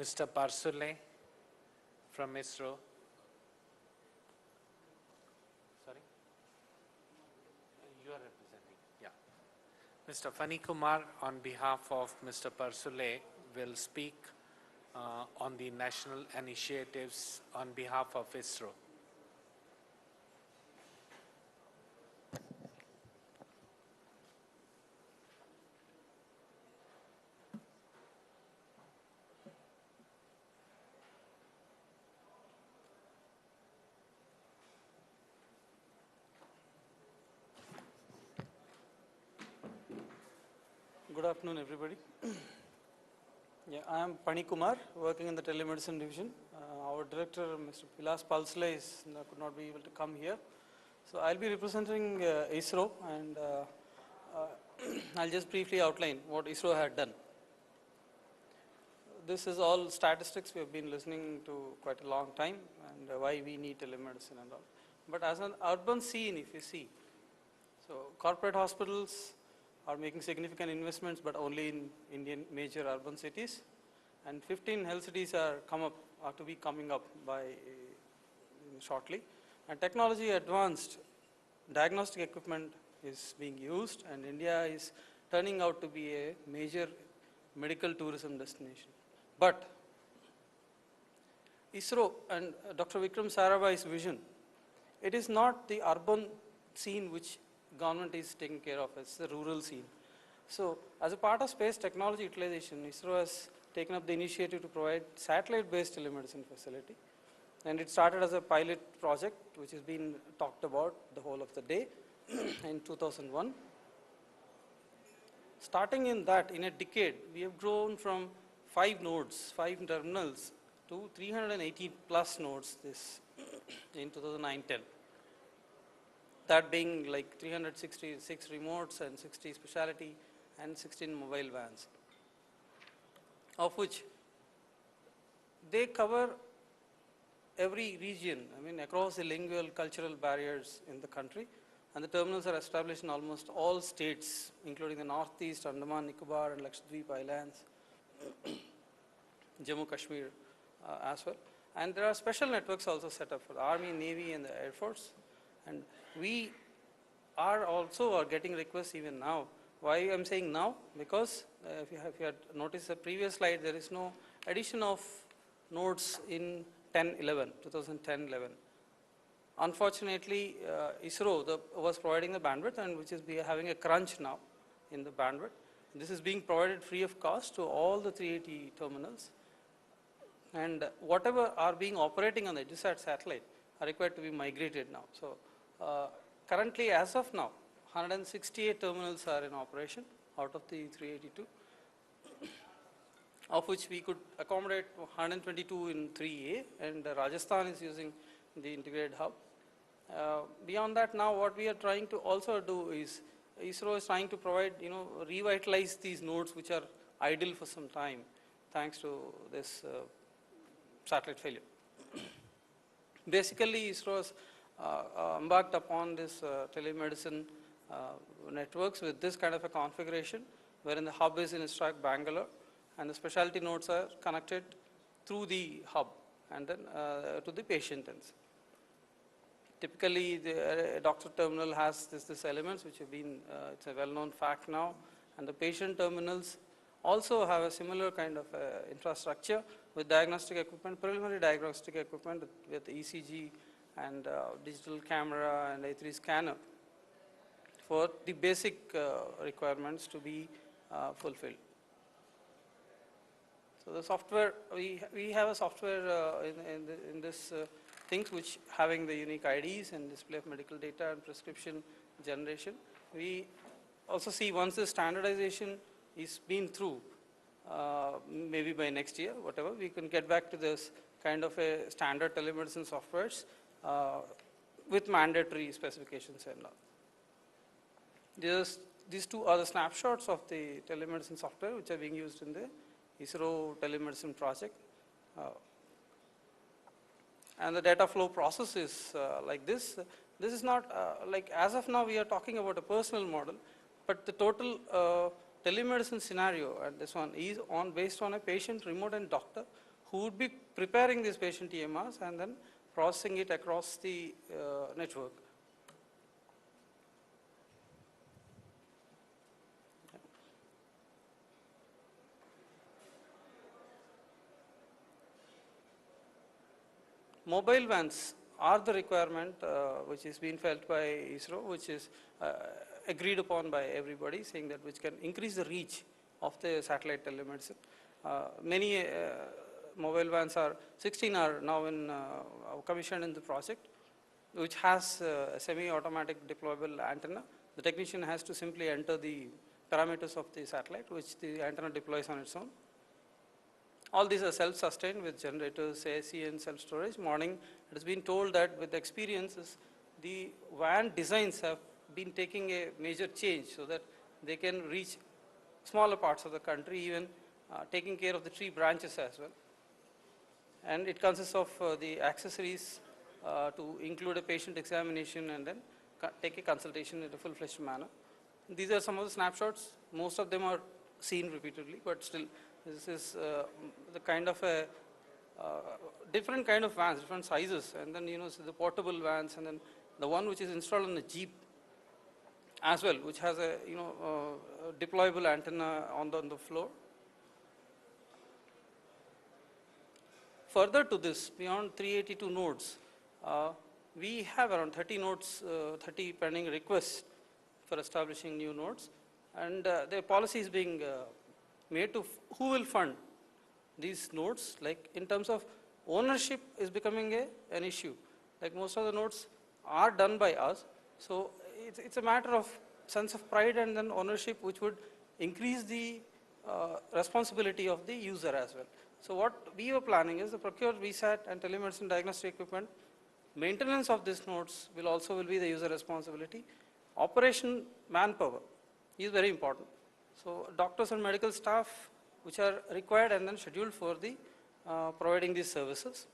Mr. Parsule from ISRO. Sorry? You are representing, yeah. Mr. Fani Kumar, on behalf of Mr. Parsule, will speak on the national initiatives on behalf of ISRO. Good afternoon, everybody. I am Pani Kumar, working in the telemedicine division. Our director, Mr. Pilas Palsle, could not be able to come here. So I'll be representing ISRO, and I'll just briefly outline what ISRO had done. This is all statistics we have been listening to quite a long time, and why we need telemedicine and all. But as an urban scene, if you see, so corporate hospitals are making significant investments, but only in Indian major urban cities, and 15 health cities are to be coming up by shortly. And technology advanced diagnostic equipment is being used, and India is turning out to be a major medical tourism destination. But ISRO and Dr. Vikram Sarabhai's vision, it is not the urban scene which government is taking care of, it's the rural scene. So as a part of space technology utilization, ISRO has taken up the initiative to provide satellite-based telemedicine facility. And it started as a pilot project which has been talked about the whole of the day in 2001. Starting in a decade, we have grown from 5 nodes, 5 terminals to 380 plus nodes in 2009-10. That being like 366 remotes and 60 specialty and 16 mobile vans, of which they cover every region, across the lingual, cultural barriers in the country. And the terminals are established in almost all states, including the Northeast, Andaman, Nicobar and Lakshadweep Islands, Jammu Kashmir as well. And there are special networks also set up for the Army, Navy and the Air Force. And we are also getting requests even now. Why I am saying now? Because if you had noticed the previous slide, there is no addition of nodes in 2010-11. Unfortunately, ISRO was providing the bandwidth, and which is having a crunch now in the bandwidth. This is being provided free of cost to all the 380 terminals. And whatever are being operating on the EduSat satellite are required to be migrated now. So currently, as of now, 168 terminals are in operation out of the 382, of which we could accommodate 122 in 3A, and Rajasthan is using the integrated hub. Beyond that, now what we are trying to also do is, ISRO is trying to provide, revitalize these nodes which are idle for some time, thanks to this satellite failure. Basically, ISRO has embarked upon this telemedicine networks with this kind of a configuration, wherein the hub is in Istrak, Bangalore, and the specialty nodes are connected through the hub and then to the patient ends. Typically, the doctor terminal has this elements which have been, it's a well-known fact now, and the patient terminals also have a similar kind of infrastructure with diagnostic equipment, preliminary diagnostic equipment with ECG and digital camera and A3 scanner for the basic requirements to be fulfilled. So the software, we have a software in this things which having the unique IDs and display of medical data and prescription generation. We also see once the standardization is been through, maybe by next year, whatever, we can get back to this kind of a standard telemedicine softwares with mandatory specifications and all. These two are the snapshots of the telemedicine software which are being used in the ISRO telemedicine project. And the data flow process is like this. This is not like, as of now we are talking about a personal model, but the total telemedicine scenario, and this one is based on a patient, remote and doctor who would be preparing these patient EMRs and then processing it across the network. Mobile vans are the requirement which is being felt by ISRO, which is agreed upon by everybody, saying that which can increase the reach of the satellite telemedicine. Many mobile vans 16 are now commissioned in the project, which has a semi-automatic deployable antenna. The technician has to simply enter the parameters of the satellite, which the antenna deploys on its own. All these are self-sustained with generators, AC and self-storage. Morning, it has been told that with the experiences, the van designs have been taking a major change so that they can reach smaller parts of the country, even taking care of the tree branches as well. And it consists of the accessories to include a patient examination and then take a consultation in a full-fledged manner. These are some of the snapshots. Most of them are seen repeatedly, but still this is the kind of a different kind of vans, different sizes, and then so the portable vans, and then the one which is installed on the Jeep as well, which has a deployable antenna on the floor. Further to this, beyond 382 nodes, we have around 30 nodes, 30 pending requests for establishing new nodes, and the policy is being made to who will fund these nodes. Like in terms of ownership is becoming an issue. Like most of the nodes are done by us, so it's a matter of sense of pride and then ownership, which would increase the responsibility of the user as well. So what we were planning is to procure VSAT and telemedicine diagnostic equipment. Maintenance of these nodes will be the user responsibility. Operation manpower is very important. So doctors and medical staff which are required and then scheduled for the providing these services.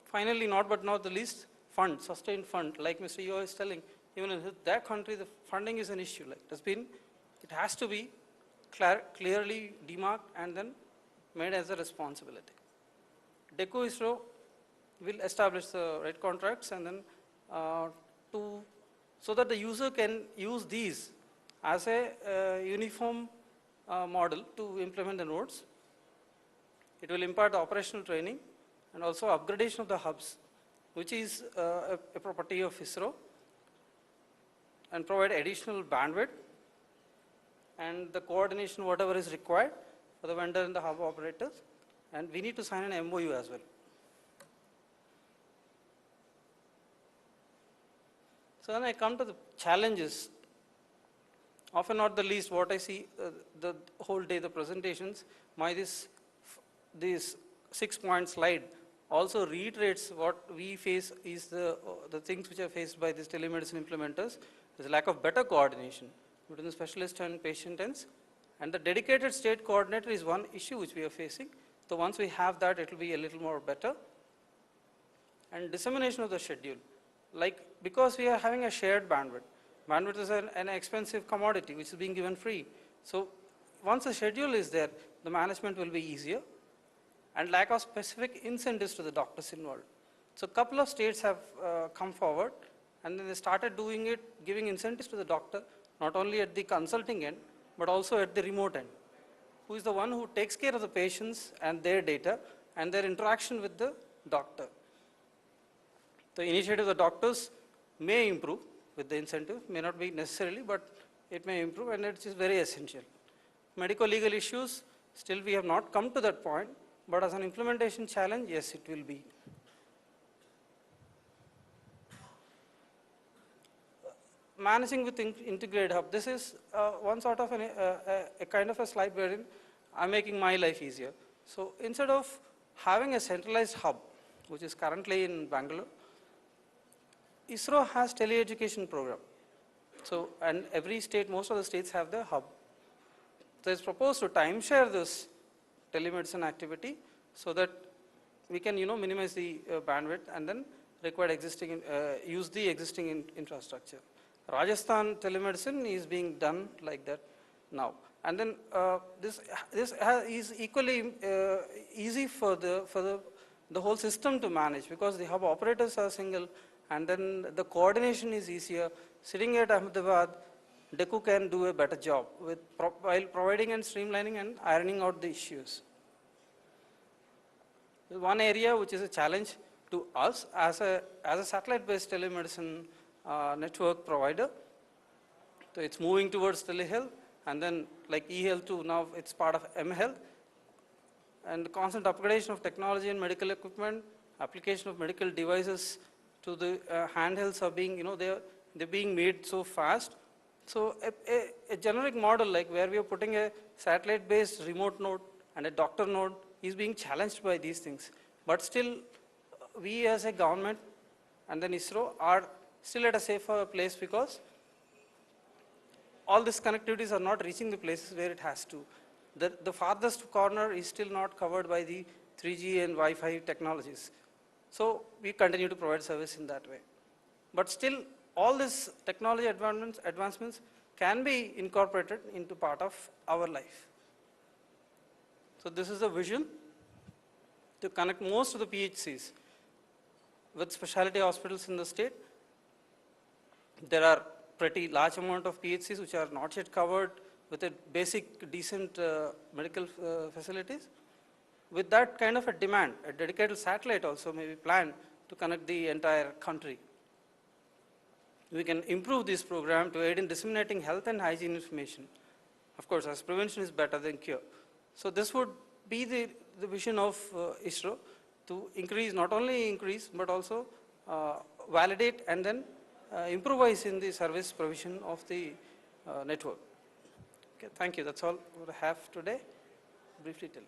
Finally, not but not the least, fund, sustained fund, like Mr. Yeo is telling, even in that country the funding is an issue. Like it has to be clearly demarked and then made as a responsibility. DECO ISRO will establish the right contracts and then so that the user can use these as a uniform model to implement the nodes. It will impart the operational training and also upgradation of the hubs, which is a property of ISRO, and provide additional bandwidth and the coordination whatever is required for the vendor and the hub operators, and we need to sign an MOU as well. So then I come to the challenges. Often not the least, what I see the whole day, the presentations, this 6-point slide also reiterates what we face is the things which are faced by these telemedicine implementers. There's a lack of better coordination between the specialist and patient ends, and the dedicated state coordinator is one issue which we are facing. So once we have that, it will be a little more better. And dissemination of the schedule, like because we are having a shared bandwidth. Bandwidth is an expensive commodity which is being given free. So once the schedule is there, the management will be easier, and lack of specific incentives to the doctors involved. So a couple of states have come forward, and then they started doing it, giving incentives to the doctor, not only at the consulting end, but also at the remote end, who is the one who takes care of the patients and their data and their interaction with the doctor. The initiative of the doctors may improve with the incentive, may not be necessarily, but it may improve, and it is very essential. Medico-legal issues, still we have not come to that point, but as an implementation challenge, yes, it will be. Managing with integrated hub, this is one sort of a kind of a slide wherein I'm making my life easier. So instead of having a centralized hub, which is currently in Bangalore, ISRO has tele-education program. So, and every state, most of the states have the hub. So it's proposed to timeshare this telemedicine activity so that we can, minimize the bandwidth and then require use the existing infrastructure. Rajasthan telemedicine is being done like that now. And then this is equally easy for the whole system to manage, because the hub operators are single, and then the coordination is easier. Sitting at Ahmedabad, DECU can do a better job while providing and streamlining and ironing out the issues. One area which is a challenge to us as a satellite-based telemedicine network provider. So it's moving towards telehealth, and then like eHealth too, now it's part of mHealth. And the constant upgradation of technology and medical equipment, application of medical devices to the handhelds are being, they're being made so fast. So a generic model like where we are putting a satellite-based remote node and a doctor node is being challenged by these things. But still, we as a government and then ISRO are still at a safer place, because all these connectivities are not reaching the places where it has to. The farthest corner is still not covered by the 3G and Wi-Fi technologies. So we continue to provide service in that way. But still, all these technology advancements can be incorporated into part of our life. So this is the vision to connect most of the PHCs with specialty hospitals in the state. There are pretty large amount of PHCs which are not yet covered with a basic decent medical facilities. With that kind of a demand, a dedicated satellite also may be planned to connect the entire country. We can improve this program to aid in disseminating health and hygiene information. Of course, as prevention is better than cure. So this would be the vision of ISRO, to increase, not only increase, but also validate and then improvise in the service provision of the network. Okay, thank you. That's all I have today. Briefly tell.